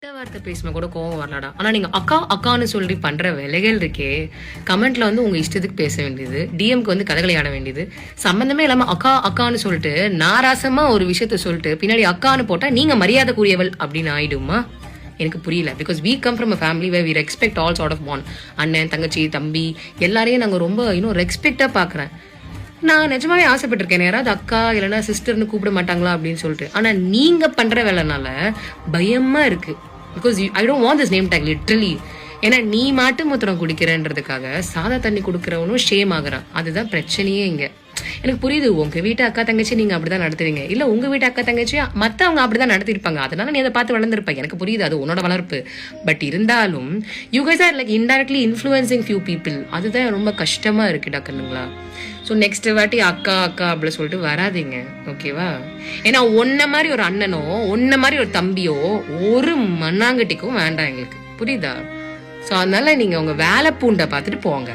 வார்த்தை பேசினா கூட கோவம் வரலடா. ஆனா நீங்க அக்கா அக்கான்னு சொல்லி பண்ற வேலைகள் இருக்கே, கமெண்ட்ல வந்து உங்க இஷ்டத்துக்கு பேச வேண்டியது, டிஎம்க்கு வந்து கதைகளை ஆட வேண்டியது, சம்பந்தமே இல்லாம அக்கா அக்கான்னு சொல்லிட்டு நாராசமா ஒரு விஷயத்த சொல்லிட்டு பின்னாடி அக்கான்னு போட்டா நீங்க மரியாதைக்குரியவள் அப்படின்னு ஆயிடுமா? எனக்கு புரியல. Because we come from a family where we respect all sort of bond. அண்ணன் தங்கச்சி தம்பி எல்லாரையும் நாங்கள் ரொம்ப இன்னும் ரெஸ்பெக்டாக பார்க்குறேன். நான் நிஜமாவே ஆசைப்பட்டிருக்கேன், யாராவது அக்கா இல்லைன்னா சிஸ்டர்னு கூப்பிட மாட்டாங்களா அப்படின்னு சொல்லிட்டு. ஆனால் நீங்கள் பண்ணுற வேலைனால பயமாக இருக்கு. Because I don't want this name take literally. ஏன்னா நீ மாட்டு மூத்திரம் குடிக்கிறன்றதுக்காக சாதா தண்ணி கொடுக்குறவனும் ஷேம் ஆகுறான். அதுதான் பிரச்சனையே இங்கே. எனக்கு புரியுது, உங்க வீட்டு அக்கா தங்கச்சி நீங்க அப்படிதான் நடத்துவீங்க, இல்ல உங்க வீட்டு அக்கா தங்கச்சி மத்தவங்க அப்படிதான் நடத்திருப்பாங்க, அதனால நீ அதை பார்த்து வளர்ந்துருப்பாங்க. எனக்கு புரியுது, அது உன்னோட வளர்ப்பு. பட் இருந்தாலும் you guys are like indirectly influencing few people. அதுதான் ரொம்ப கஷ்டமா இருக்கு டாக்குங்களா. ஸோ நெக்ஸ்ட் வாட்டி அக்கா அக்கா அப்படின்னு சொல்லிட்டு வராதிங்க, ஓகேவா? ஏன்னா ஒன்ன மாதிரி ஒரு அண்ணனோ ஒன்ன மாதிரி ஒரு தம்பியோ ஒரு மண்ணாங்கட்டிக்கும் வேண்டாம் எங்களுக்கு, புரியுதா? ஸோ அதனால நீங்க உங்க வேலை பூண்டை பார்த்துட்டு போங்க.